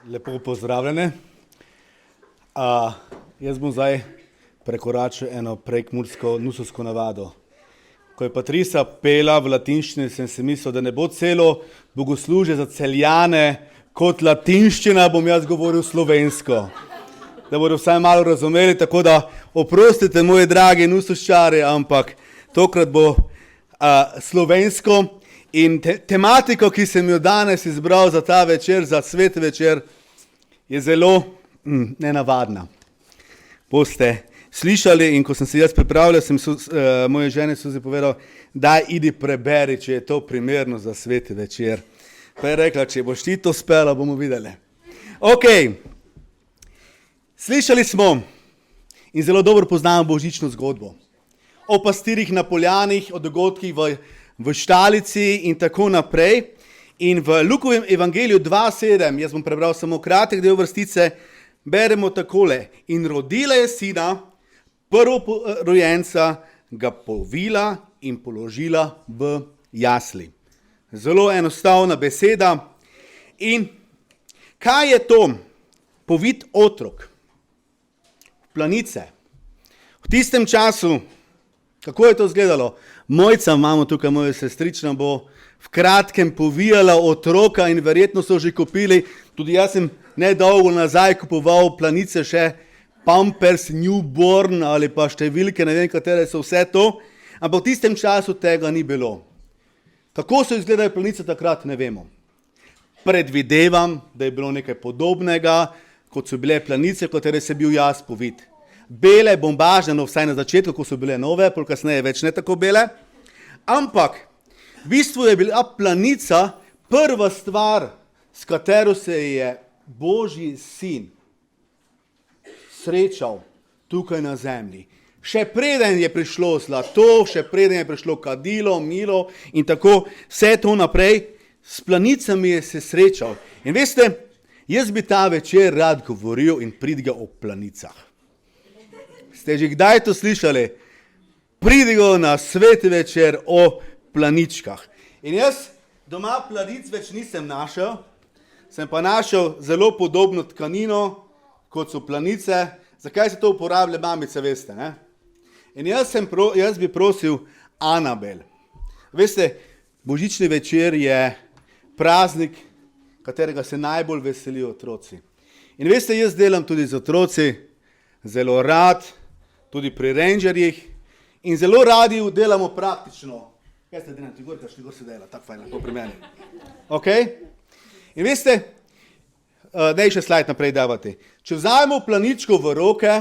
Lepo pozdravljene. Jaz bom zdaj prekoračil eno prekmursko nusovsko navado. Ko je Patrisa pela v latinščini, sem si mislil, da ne bo celo bogoslužje za Celjane kot latinščina, bom jaz govoril slovensko. Da bodo vsaj malo razumeli, tako da oprostite, moji dragi nusovščari, ampak tokrat bo slovensko in tematiko, ki sem jo danes izbral za ta večer, za sveti večer, je zelo nenavadna. Boste slišali in ko sem se jaz pripravljal, sem moje žene Suzi povedal, daj idi preberi, če je to primerno za sveti večer. Pa je rekla, če boš ti to spela, bomo videli. Ok, slišali smo in zelo dobro poznamo božično zgodbo. O pastirjih na poljanih, o dogodkih v štalici in tako naprej. In v Lukovem evangeliju 2:7, jaz bom prebral samo kratek del vrstice, beremo takole. In rodila je sina, prvorojenca, ga povila in položila v jasli. Zelo enostavna beseda. In kaj je to povit otrok? Planice. V tistem času, kako je to izgledalo? Mojca, imamo tukaj mojo sestrično, bo v kratkem povijala otroka in verjetno so že kupili, tudi jaz sem nedolgo nazaj kupoval planice še Pampers, Newborn ali pa številke, ne vem katere so vse to, ampak v tistem času tega ni bilo. Kako so izgledali planice takrat, ne vemo. Predvidevam, da je bilo nekaj podobnega, kot so bile planice, katere se bil jaz povit. Bele, bombažne, no vsaj na začetku, ko so bile nove, pol kasneje več ne tako bele, ampak v bistvu je bila planica prva stvar, s katero se je Božji sin srečal tukaj na zemlji. Še preden je prišlo zlato, še preden je prišlo kadilo, milo in tako vse to naprej, s planicami je se srečal. In veste, jaz bi ta večer rad govoril in pridigal o planicah. Ste že kdaj to slišali? Pridigo na sveti večer o planičkah. In jaz doma planic več nisem našel, sem pa našel zelo podobno tkanino, kot so planice. Zakaj se to uporablja, mamice, veste, ne? In jaz bi prosil Anabel. Veste, božični večer je praznik, katerega se najbolj veselijo otroci. In veste, jaz delam tudi z otroci, zelo rad, tudi pri rangerjih in zelo radi delamo praktično. Kaj ste delali, gor se dela, tako fajn, lahko pri meni. Ok? In veste, daj še slajd naprej davati. Če vzajemo planičko v roke,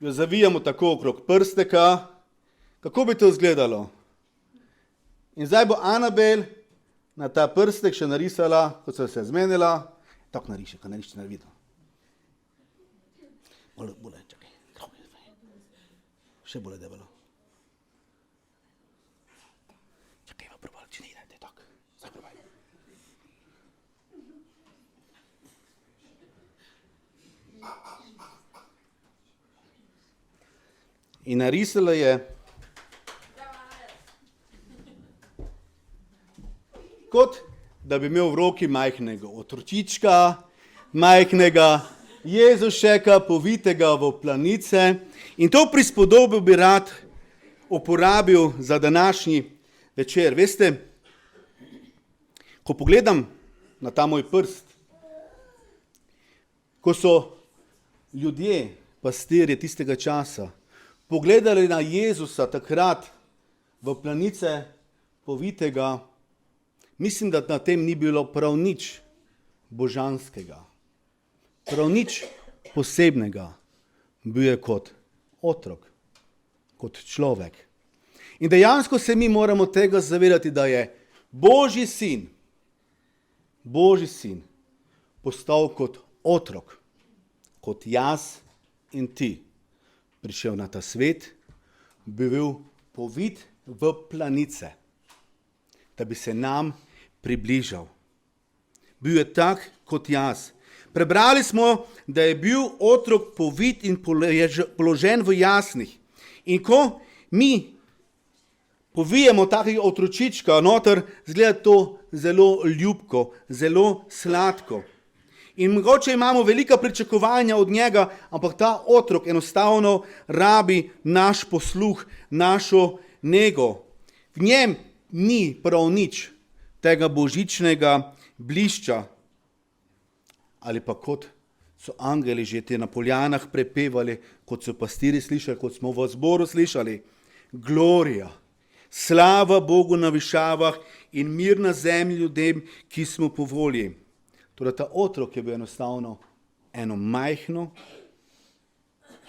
jo zavijamo tako okrog prsteka, kako bi to izgledalo? In zdaj bo Anabel na ta prstek še narisala, kot so se zmenila, tako nariše, ko narište narvido. Bole, čakaj. Še bolje debelo. Čakaj, probaj, če ne idete, tako. Zdaj probaj. In narisala je kot da bi imel v roki majhnega otročička, majhnega Jezušeka, povitega v planice. In to prispodobo bi rad uporabil za današnji večer. Veste, ko pogledam na ta moj prst, ko so ljudje, pastirje tistega časa, pogledali na Jezusa takrat v planice povitega, mislim, da na tem ni bilo prav nič božanskega, prav nič posebnega. Bil je kot otrok, kot človek. In dejansko se mi moramo tega zavedati, da je Božji sin postal kot otrok, kot jaz in ti. Prišel na ta svet, bil povit v planice, da bi se nam približal. Bil je tak kot jaz. Prebrali smo, da je bil otrok povit in položen v jasnih. In ko mi povijemo takega otročička noter, zgleda to zelo ljubko, zelo sladko. In mogoče imamo velika pričakovanja od njega, ampak ta otrok enostavno rabi naš posluh, našo nego. V njem ni prav nič tega božičnega blišča. Ali pa kot so angeli že te na poljanah prepevali, kot so pastiri slišali, kot smo v zboru slišali. Glorija, slava Bogu na višavah in mir na zemlji ljudem, ki smo po volji. Torej ta otrok je bil enostavno eno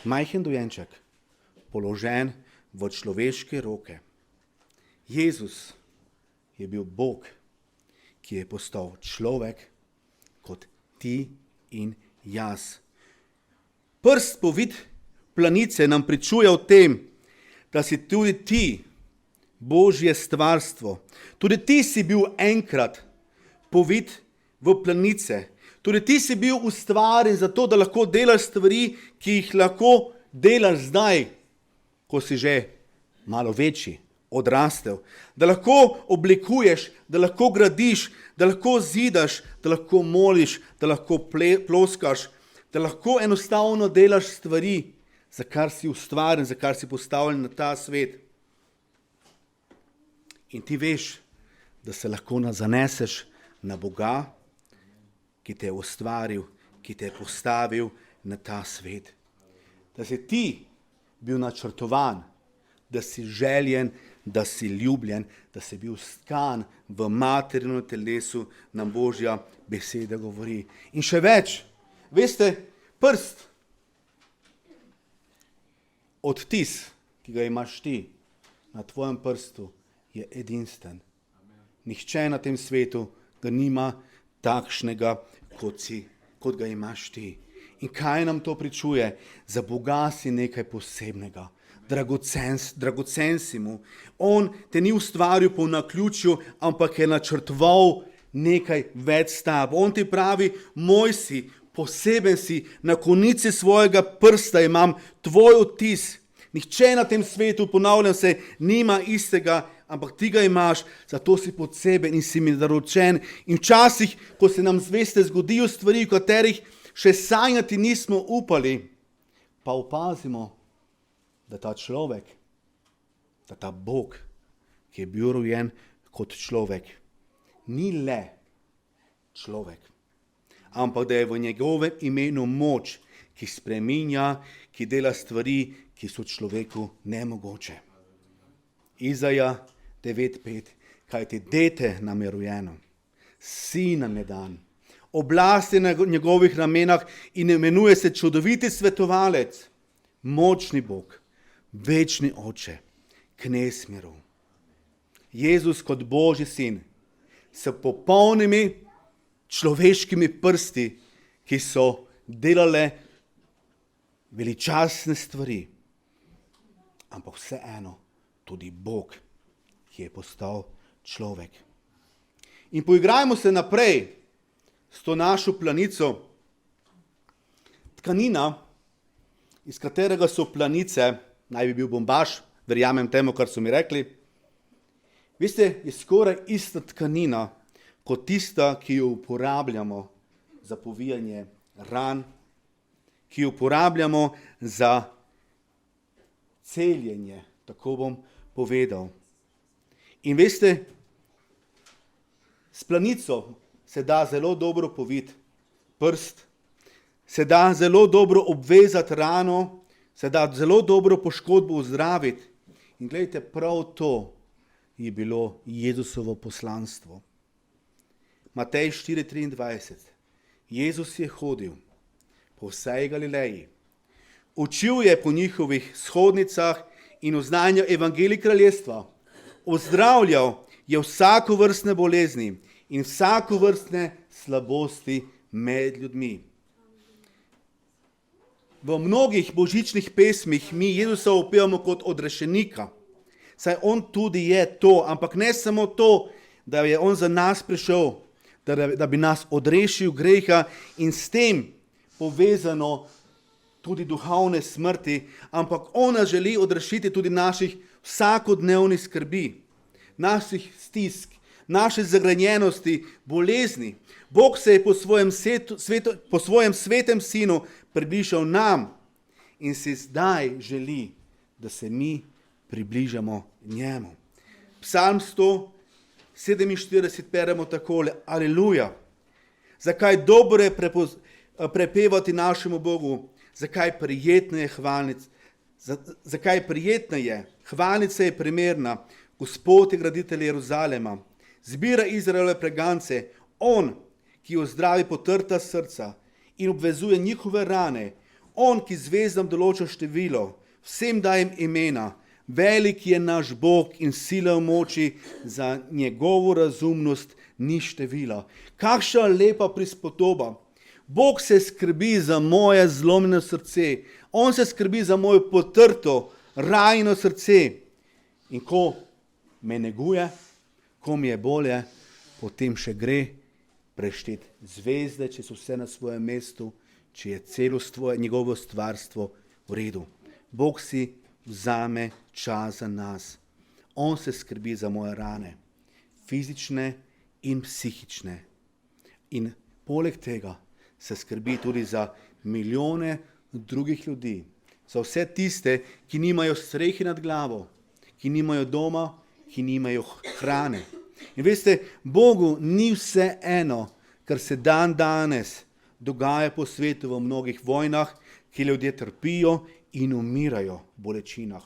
majhen dojenček, položen v človeške roke. Jezus je bil Bog, ki je postal človek kot ti in jaz. Prst povit planice nam pričuje o tem, da si tudi ti Božje stvarstvo. Tudi ti si bil enkrat povit v planice. Tudi ti si bil ustvarjen zato, da lahko delaš stvari, ki jih lahko delaš zdaj, ko si že malo večji, odrastel. Da lahko oblikuješ, da lahko gradiš, da lahko zidaš, da lahko moliš, da lahko ploskaš, da lahko enostavno delaš stvari, za kar si ustvarjen, za kar si postavljen na ta svet. In ti veš, da se lahko zaneseš na Boga, ki te je ustvaril, ki te je postavil na ta svet. Da si ti bil načrtovan, da si željen, da si ljubljen, da si bil stkan v materinem telesu, nam Božja beseda govori. In še več, veste, prst, odtis, ki ga imaš ti na tvojem prstu, je edinstven. Nihče na tem svetu ga nima takšnega, kot ga imaš ti. In kaj nam to pričuje? Za Boga si nekaj posebnega. Dragocen si mu. On te ni ustvaril po naključju, ampak je načrtoval nekaj več s tabo. On ti pravi, moj si, poseben si, na konici svojega prsta imam tvoj odtis. Nihče na tem svetu, ponavljam se, nima istega, ampak ti ga imaš, zato si poseben in si mi naročen. In včasih, ko se nam zveste zgodijo stvari, v katerih še sanjati nismo upali, pa opazimo, da ta človek, da ta Bog, ki je bil rojen kot človek, ni le človek, ampak da je v njegovem imenu moč, ki spreminja, ki dela stvari, ki so človeku nemogoče. Izaja 9:5, kajti dete nam je rojeno, sin nam je dan, oblast je na njegovih ramenah in imenuje se čudoviti svetovalec, močni Bog, večni oče, knez miru. Jezus kot Božji sin s popolnimi človeškimi prsti, ki so delale veličastne stvari, ampak vseeno tudi Bog, ki je postal človek. In poigrajmo se naprej s to našo planico. Tkanina, iz katerega so planice, naj bi bil bombaž, verjamem temu, kar so mi rekli. Veste, je skoraj ista tkanina kot tista, ki jo uporabljamo za povijanje ran, ki jo uporabljamo za celjenje, tako bom povedal. In veste, s planico se da zelo dobro poviti prst, se da zelo dobro obvezati rano, se da zelo dobro poškodbo ozdraviti. In gledajte, prav to je bilo Jezusovo poslanstvo. Matej 4:23. Jezus je hodil po vsej Galileji, učil je po njihovih shodnicah in oznanjal evangelij kraljestva, ozdravljal je vsakovrstne bolezni in vsakovrstne slabosti med ljudmi. V mnogih božičnih pesmih mi Jezusa opevamo kot odrešenika, saj on tudi je to, ampak ne samo to, da je on za nas prišel, da bi nas odrešil greha in s tem povezano tudi duhovne smrti, ampak on nas želi odrešiti tudi naših vsakodnevnih skrbi, naših stisk, naše zagrenjenosti, bolezni. Bog se je po svojem svetem sinu približal nam in si zdaj želi, da se mi približamo njemu. Psalm 147 beremo takole: Aleluja! Zakaj dobro je prepevati našemu Bogu, zakaj prijetna je, hvalnica je primerna, Gospod je graditelj Jeruzalema, zbira Izraelove pregance, on, ki ozdravi potrta srca in obvezuje njihove rane, on, ki zvezdam določa število, vsem dajem imena, velik je naš Bog in sila v moči, za njegovo razumnost ni števila. Kakšna lepa prispodoba! Bog se skrbi za moje zlomljeno srce, on se skrbi za moje potrto, ranjeno srce. In ko me neguje, ko mi je bolje, potem še gre prešteti zvezde, če so vse na svojem mestu, če je celo njegovo stvarstvo v redu. Bog si vzame čas za nas. On se skrbi za moje rane, fizične in psihične. In poleg tega se skrbi tudi za milijone drugih ljudi, za vse tiste, ki nimajo strehe nad glavo, ki nimajo doma, ki nimajo hrane. In veste, Bogu ni vse eno, kar se dan danes dogaja po svetu v mnogih vojnah, ki ljudje trpijo in umirajo v bolečinah.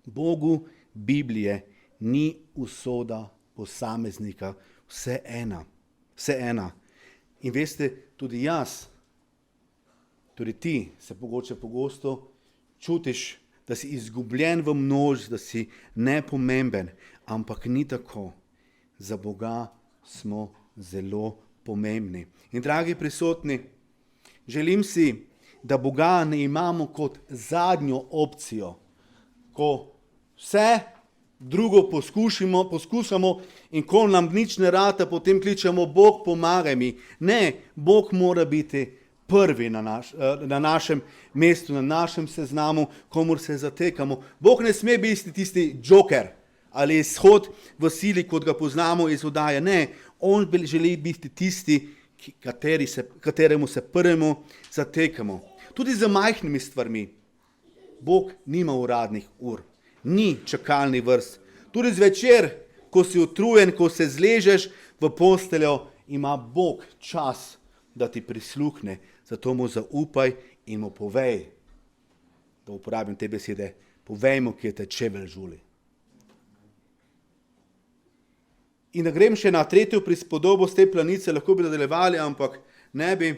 Bogu Biblije ni usoda posameznika vse ena. In veste, tudi jaz, tudi ti se pogosto čutiš, da si izgubljen v množici, da si nepomemben, ampak ni tako. Za Boga smo zelo pomembni. In dragi prisotni, želim si, da Boga ne imamo kot zadnjo opcijo, ko vse drugo poskušamo in ko nam nič ne rata, potem kličemo, Bog pomagaj mi. Ne, Bog mora biti prvi na našem mestu, na našem seznamu, komur se zatekamo. Bog ne sme biti tisti joker ali izhod v sili, kot ga poznamo iz oddaje. Ne, on želi biti tisti, kateremu se prvemu zatekamo. Tudi za majhnimi stvarmi. Bog nima uradnih ur, ni čakalni vrst. Tudi zvečer, ko si utrujen, ko se zležeš v posteljo, ima Bog čas, da ti prisluhne. Zato mu zaupaj in mu povej, da uporabim te besede, povej mu, kje te čevelj žuli. In da grem še na tretjo prispodobo z te planice, lahko bi nadaljevali, ampak ne bi.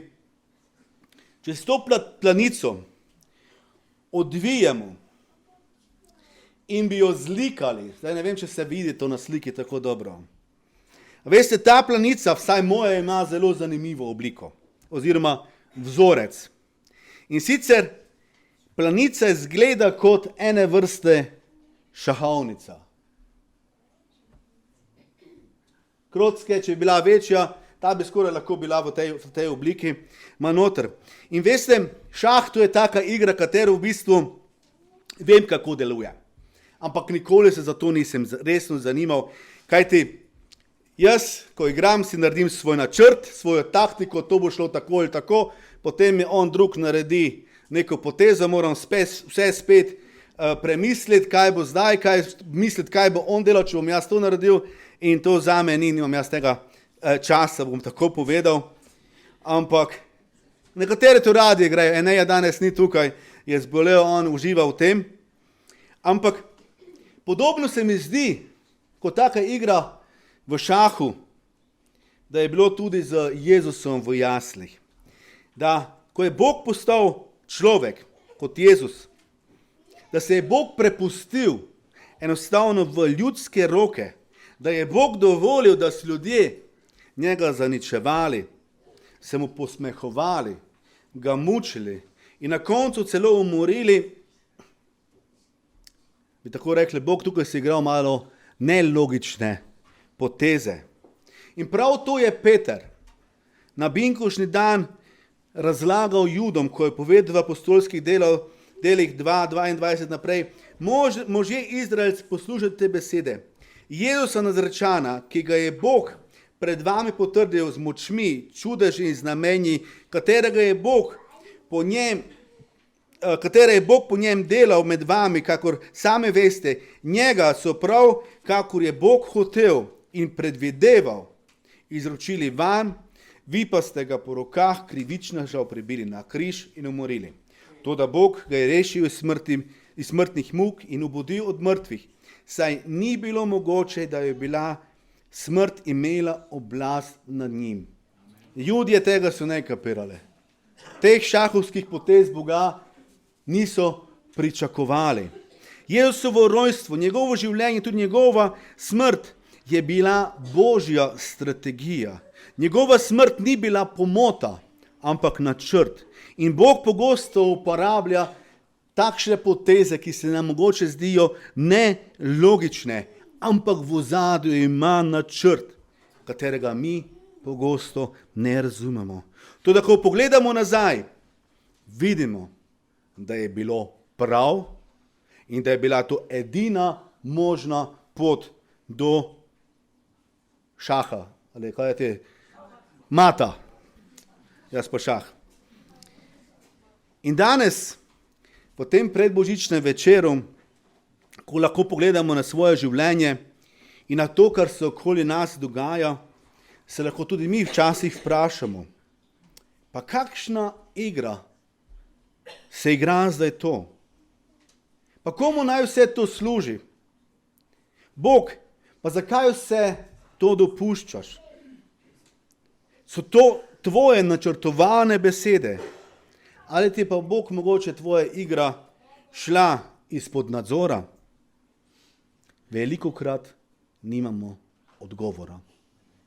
Čez to planico odvijemo in bi jo zlikali. Zdaj ne vem, če se vidi to na sliki tako dobro. Veste, ta planica, vsaj moja, ima zelo zanimivo obliko oziroma vzorec. In sicer planica izgleda kot ene vrste šahovnica. Krocke, če bi bila večja, ta bi skoraj lahko bila v tej obliki, ima noter. In veste, šah to je taka igra, katero v bistvu vem, kako deluje. Ampak nikoli se za to nisem resno zanimal, kajti jaz, ko igram, si naredim svoj načrt, svojo taktiko, to bo šlo tako ali tako, potem mi on drug naredi neko potezo, moram vse spet premisliti, kaj bo zdaj, kaj bo on delal, če bom jaz to naredil, in to zame nimam jaz tega časa, bom tako povedal. Ampak nekateri to radi grejo, Eneja danes ni tukaj, je zbolel, on uživa v tem. Ampak podobno se mi zdi, kot taka igra v šahu, da je bilo tudi z Jezusom v jaslih. Da, ko je Bog postal človek, kot Jezus, da se je Bog prepustil enostavno v ljudske roke, da je Bog dovolil, da so ljudje njega zaničevali, se mu posmehovali, ga mučili in na koncu celo umorili, bi tako rekli, Bog tukaj si igral malo nelogične poteze. In prav to je Peter na binkošnji dan razlagal Judom, ko je povedal v apostolskih delih 2:22 naprej, možje Izraelci, poslušajte te besede. Jezusa Nazarečana, ki ga je Bog pred vami potrdil z močmi, čudeži in znamenji, katere je Bog po njem delal med vami, kakor sami veste, njega so prav, kakor je Bog hotel in predvideval, izročili van, vi pa ste ga po rokah krivičnežev pribili na križ in umorili. Toda Bog ga je rešil iz smrtnih muk in obudil od mrtvih, saj ni bilo mogoče, da je bila smrt imela oblast nad njim. Judje tega so ne kapirali. Teh šahovskih potez Boga niso pričakovali. Jezusovo rojstvo, njegovo življenje, tudi njegova smrt je bila Božja strategija. Njegova smrt ni bila pomota, ampak načrt. In Bog pogosto uporablja takšne poteze, ki se nam mogoče zdijo nelogične, ampak v ozadju ima načrt, katerega mi pogosto ne razumemo. Toda, ko pogledamo nazaj, vidimo, da je bilo prav in da je bila to edina možna pot do šaha. Ali kaj je te? Mata. Jaz pa šah. In danes, po tem predbožičnem večeru, ko lahko pogledamo na svoje življenje in na to, kar se okoli nas dogaja, se lahko tudi mi včasih vprašamo, pa kakšna igra se igra zdaj to? Pa komu naj vse to služi? Bog, pa zakaj vse to dopuščaš? So to tvoje načrtovane besede? Ali ti pa Bog mogoče tvoja igra šla izpod nadzora? Velikokrat nimamo odgovora.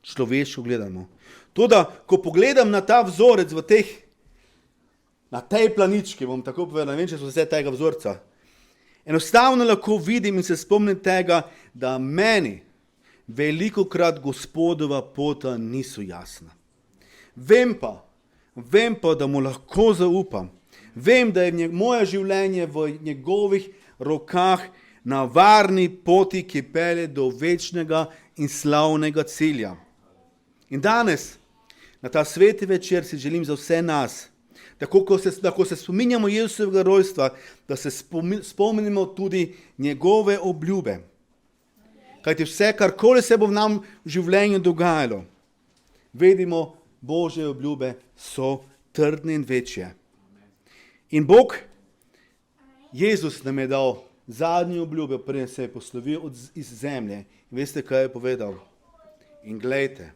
Človeško gledamo. Toda, ko pogledam na ta vzorec na tej planički, bom tako povedal, ne vem, če so vse tega vzorca, Enostavno lahko vidim in se spomnim tega, da meni velikokrat Gospodova pota niso jasna. Vem pa, da mu lahko zaupam. Vem, da je moje življenje v njegovih rokah na varni poti, ki pelje do večnega in slavnega cilja. In danes, na ta sveti večer, si želim za vse nas, tako ko se spominjamo Jezusovega rojstva, da se spomnimo tudi njegove obljube. Kajti vse, karkoli se bo v nam v življenju dogajalo, vedimo, Božje obljube so trdne in večje. In Bog, Jezus nam je dal zadnje obljube, preden se je poslovil iz zemlje. In veste, kaj je povedal? In glejte,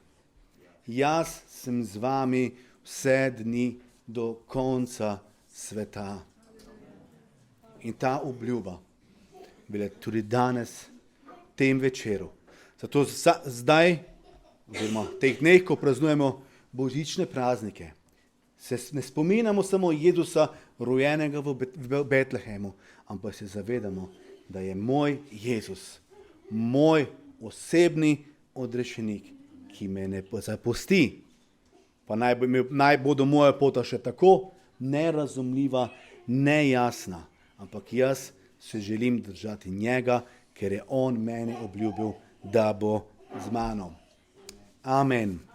jaz sem z vami vse dni do konca sveta. In ta obljuba bila tudi danes, v tem večeru. Zato zdaj, oziroma v teh dneh, ko praznujemo božične praznike, se ne spominjamo samo Jezusa, rojenega v Betlehemu, ampak se zavedamo, da je moj Jezus, moj osebni odrešenik, ki me ne zapusti. Pa naj bodo moja pota še tako nerazumljiva, nejasna, ampak jaz se želim držati njega, ker je on meni obljubil, da bo z mano. Amen.